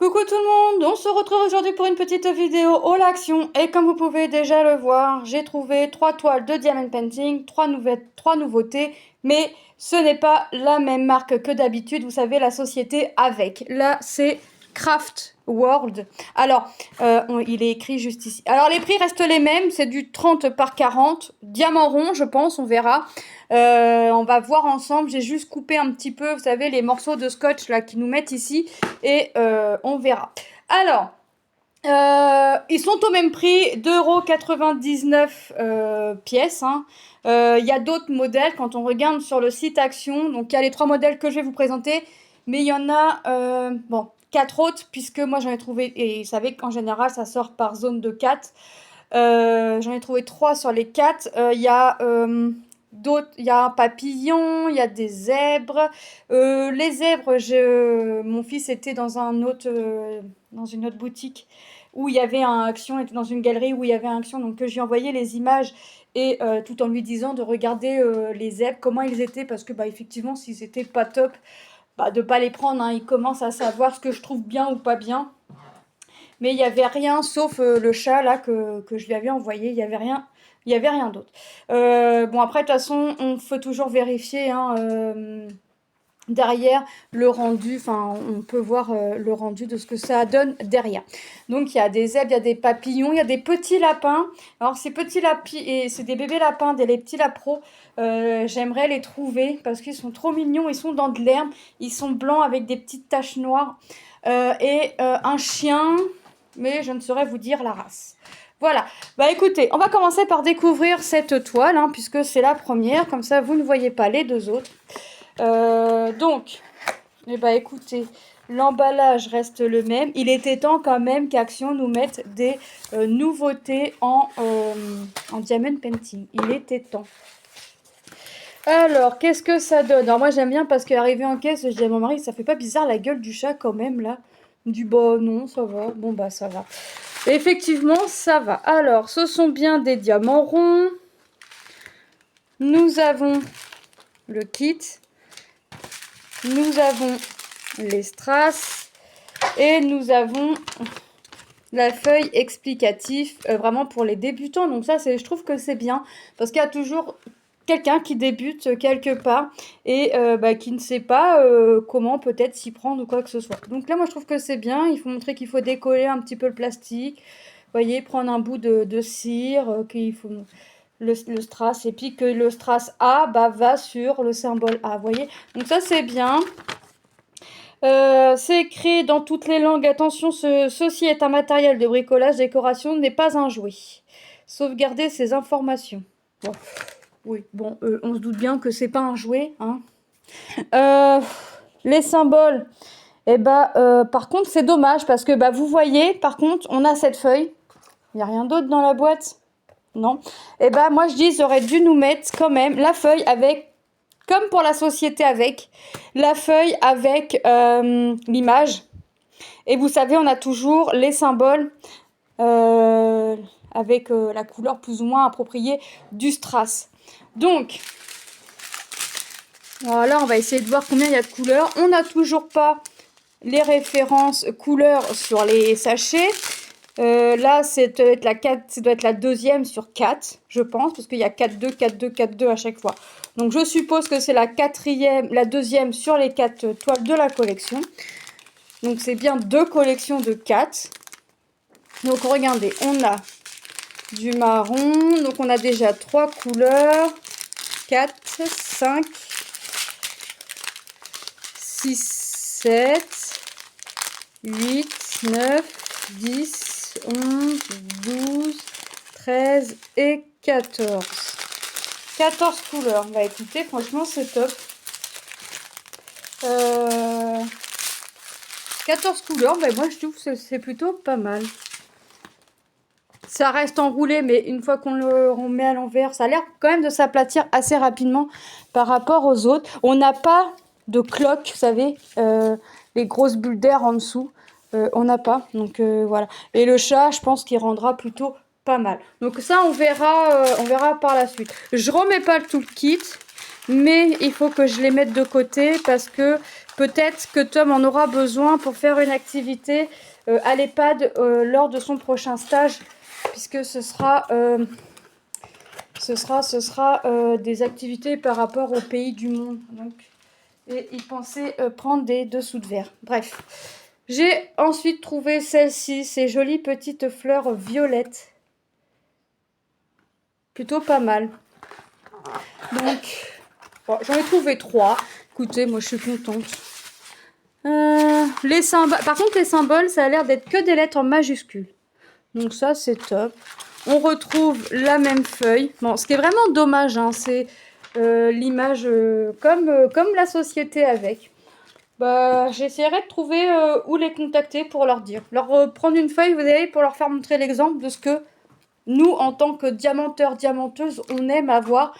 Coucou tout le monde, on se retrouve aujourd'hui pour une petite vidéo haul action et comme vous pouvez déjà le voir, j'ai trouvé 3 toiles de Diamond Painting, 3 nouveautés, mais ce n'est pas la même marque que d'habitude, vous savez la société avec. Là c'est Craft World. Alors, il est écrit juste ici. Alors les prix restent les mêmes, c'est du 30 par 40, diamant rond je pense, on verra. On va voir ensemble, j'ai juste coupé un petit peu, vous savez, les morceaux de scotch là qui nous mettent ici et on verra. Alors, ils sont au même prix, 2,99 € pièce. Il y a d'autres modèles quand on regarde sur le site Action. Donc, il y a les 3 modèles que je vais vous présenter. Mais il y en a, bon, 4 autres, puisque moi j'en ai trouvé, et vous savez qu'en général ça sort par zone de 4. J'en ai trouvé 3 sur les 4. Il y a d'autres, il y a un papillon, il y a des zèbres. Les zèbres, mon fils était dans un autre, dans une autre boutique où il y avait un action, était dans une galerie où il y avait un action, donc je lui ai envoyé les images et tout en lui disant de regarder les zèbres, comment ils étaient, parce que bah effectivement s'ils étaient pas top, bah de pas les prendre, hein, il commence à savoir ce que je trouve bien ou pas bien. Mais il n'y avait rien sauf le chat là que je lui avais envoyé, il y avait rien d'autre. Bon après de toute façon on peut toujours vérifier hein, derrière le rendu, enfin on peut voir le rendu de ce que ça donne derrière. Donc il y a des zèbres, il y a des papillons, il y a des petits lapins. Alors ces petits lapins, et c'est des bébés lapins, les petits lapros, j'aimerais les trouver parce qu'ils sont trop mignons, ils sont dans de l'herbe, ils sont blancs avec des petites taches noires. Et un chien, mais je ne saurais vous dire la race. Voilà, bah écoutez, on va commencer par découvrir cette toile, hein, puisque c'est la première, comme ça vous ne voyez pas les deux autres. Donc, eh bah écoutez, l'emballage reste le même. Il était temps quand même qu'Action nous mette des nouveautés en Diamond Painting. Il était temps. Alors, qu'est-ce que ça donne? Alors moi j'aime bien parce qu'arrivé en caisse, je dis à mon mari, ça fait pas bizarre la gueule du chat quand même là? Il me dit bah non, ça va. Bon bah ça va. Et effectivement, ça va. Alors, ce sont bien des diamants ronds. Nous avons le kit. Nous avons les strass. Et nous avons la feuille explicative vraiment pour les débutants. Donc ça, je trouve que c'est bien. Parce qu'il y a toujours quelqu'un qui débute quelque part et bah, qui ne sait pas comment peut-être s'y prendre ou quoi que ce soit. Donc là, moi, je trouve que c'est bien. Il faut montrer qu'il faut décoller un petit peu le plastique. Vous voyez, prendre un bout de cire, qu'il faut le strass. Et puis que le strass A bah, va sur le symbole A. Vous voyez, donc ça, c'est bien. C'est écrit dans toutes les langues. Attention, ceci est un matériel de bricolage, décoration, n'est pas un jouet. Sauvegarder ces informations. Bon. Oui, bon, on se doute bien que c'est pas un jouet, hein. Les symboles, et bah, par contre, c'est dommage parce que, bah, vous voyez, par contre, on a cette feuille. Il n'y a rien d'autre dans la boîte? Non. Et bah, moi, je dis, ils auraient dû nous mettre quand même la feuille avec, comme pour la société avec, la feuille avec l'image. Et vous savez, on a toujours les symboles avec la couleur plus ou moins appropriée du strass. Donc, voilà, on va essayer de voir combien il y a de couleurs. On n'a toujours pas les références couleurs sur les sachets. Là, ça doit être la deuxième sur 4, je pense, parce qu'il y a 4-2, 4-2, 4-2 à chaque fois. Donc, je suppose que c'est la deuxième sur les 4 toiles de la collection. Donc, c'est bien 2 collections de 4. Donc, regardez, on a du marron. Donc, on a déjà 3 couleurs. 4, 5, 6, 7, 8, 9, 10, 11, 12, 13 et 14. 14 couleurs. Bah écoutez, franchement, c'est top. 14 couleurs, bah moi je trouve que c'est plutôt pas mal. Ça reste enroulé, mais une fois qu'on le remet à l'envers, ça a l'air quand même de s'aplatir assez rapidement par rapport aux autres. On n'a pas de cloque, vous savez, les grosses bulles d'air en dessous. On n'a pas, donc voilà. Et le chat, je pense qu'il rendra plutôt pas mal. Donc ça, on verra par la suite. Je remets pas tout le kit. mais il faut que je les mette de côté parce que peut-être que Tom en aura besoin pour faire une activité à l'EHPAD lors de son prochain stage, puisque ce sera des activités par rapport aux pays du monde. Donc, et il pensait prendre des dessous de verre. Bref. J'ai ensuite trouvé celle-ci, ces jolies petites fleurs violettes. Plutôt pas mal. Donc, bon, j'en ai trouvé 3. Écoutez, moi je suis contente. Les symboles, par contre, les symboles, ça a l'air d'être que des lettres en majuscules. Donc ça, c'est top. On retrouve la même feuille. Bon, ce qui est vraiment dommage, hein, c'est l'image comme la société avec. Bah, j'essaierai de trouver où les contacter pour leur dire. Leur prendre une feuille, vous savez, pour leur faire montrer l'exemple de ce que nous, en tant que diamanteurs, diamanteuses, on aime avoir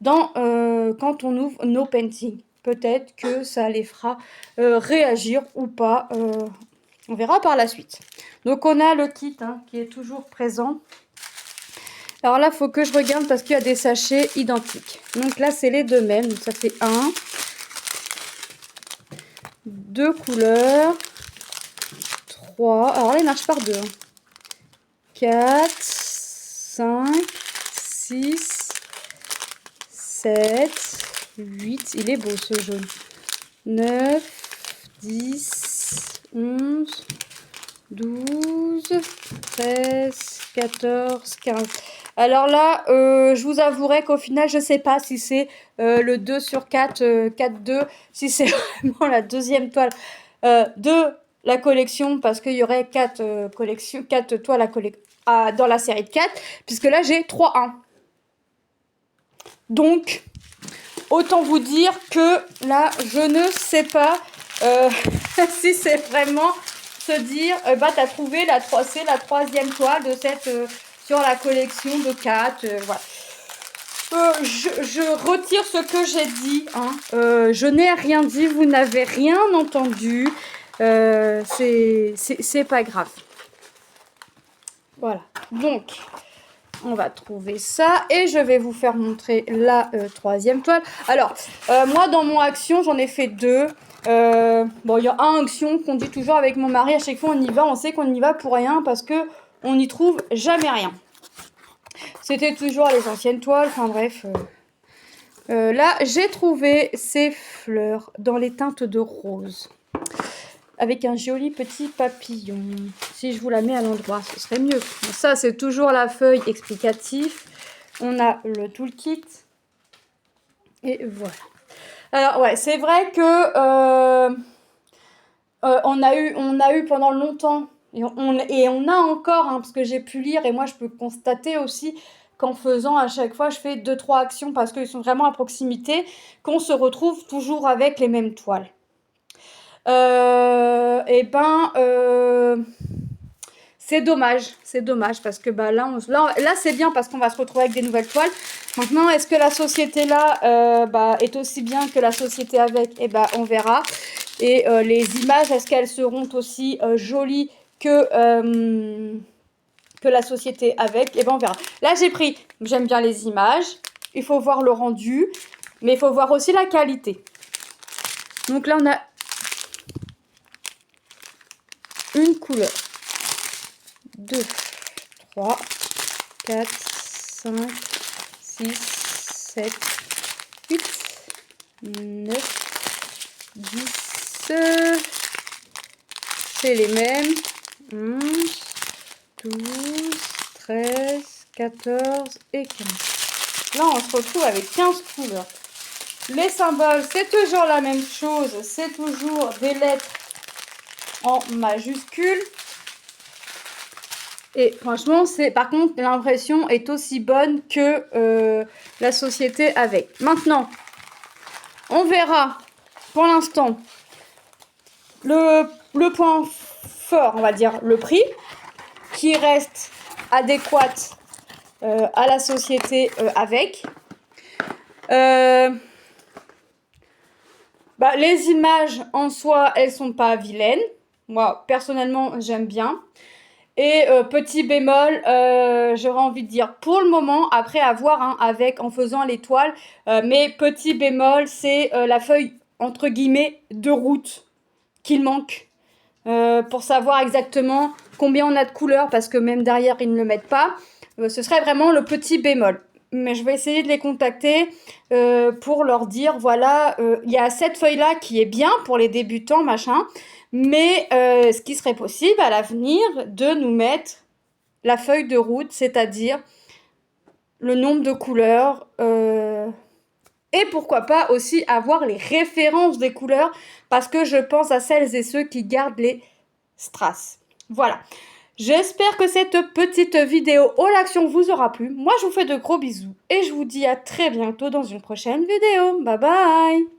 quand on ouvre nos paintings. Peut-être que ça les fera réagir ou pas. On verra par la suite. Donc on a le kit qui est toujours présent. Alors là, il faut que je regarde parce qu'il y a des sachets identiques. Donc là, c'est les deux mêmes. Donc ça fait 1, 2 couleurs, 3. Alors là, il marche par 2. 4, 5, 6, 7, 8. Il est beau ce jaune. 9, 10, 11, 12, 13, 14, 15. Alors là, je vous avouerai qu'au final, je ne sais pas si c'est le 2 sur 4, 4-2, si c'est vraiment la deuxième toile de la collection, parce qu'il y aurait 4 collections, 4 toiles dans la série de 4, puisque là, j'ai 3-1. Donc, autant vous dire que là, je ne sais pas si c'est vraiment se dire, bah, tu as trouvé c'est la troisième toile de cette, sur la collection de 4. Voilà. Je retire ce que j'ai dit. Je n'ai rien dit, vous n'avez rien entendu. C'est pas grave. Voilà. Donc, on va trouver ça et je vais vous faire montrer la troisième toile. Alors, moi, dans mon action, j'en ai fait 2. Bon, il y a un action qu'on dit toujours avec mon mari. À chaque fois, on y va. On sait qu'on y va pour rien parce que on n'y trouve jamais rien. C'était toujours les anciennes toiles. Enfin bref. Là, j'ai trouvé ces fleurs dans les teintes de rose. Avec un joli petit papillon. Si je vous la mets à l'endroit, ce serait mieux. Bon, ça, c'est toujours la feuille explicative. On a le toolkit. Et voilà. Alors, ouais, c'est vrai que on a eu pendant longtemps, et on a encore, parce que j'ai pu lire, et moi, je peux constater aussi qu'en faisant à chaque fois, je fais 2-3 actions parce qu'ils sont vraiment à proximité, qu'on se retrouve toujours avec les mêmes toiles. C'est dommage parce que bah, là c'est bien parce qu'on va se retrouver avec des nouvelles toiles. Maintenant, est-ce que la société là est aussi bien que la société avec? Eh ben, on verra. Et les images, est-ce qu'elles seront aussi jolies que la société avec? Eh ben, on verra. Là, j'aime bien les images. Il faut voir le rendu, mais il faut voir aussi la qualité. Donc là, on a une couleur, 2, 3, 4, 5, 6, 7, 8, 9, 10, c'est les mêmes, 11, 12, 13, 14 et 15. Là, on se retrouve avec 15 couleurs. Les symboles, c'est toujours la même chose, c'est toujours des lettres en majuscules. Et franchement, par contre, l'impression est aussi bonne que la société avec. Maintenant, on verra pour l'instant le point fort, on va dire, le prix, qui reste adéquat à la société avec. Les images en soi, elles sont pas vilaines. Moi, personnellement, j'aime bien. Et petit bémol, j'aurais envie de dire pour le moment, après à voir hein, en faisant l'étoile, mais petit bémol, c'est la feuille entre guillemets de route qu'il manque pour savoir exactement combien on a de couleurs, parce que même derrière ils ne le mettent pas. Ce serait vraiment le petit bémol. Mais je vais essayer de les contacter pour leur dire, voilà, il y a cette feuille-là qui est bien pour les débutants, machin, mais ce qui serait possible à l'avenir de nous mettre la feuille de route, c'est-à-dire le nombre de couleurs, et pourquoi pas aussi avoir les références des couleurs, parce que je pense à celles et ceux qui gardent les strass. Voilà. J'espère que cette petite vidéo All Action vous aura plu. Moi, je vous fais de gros bisous et je vous dis à très bientôt dans une prochaine vidéo. Bye bye!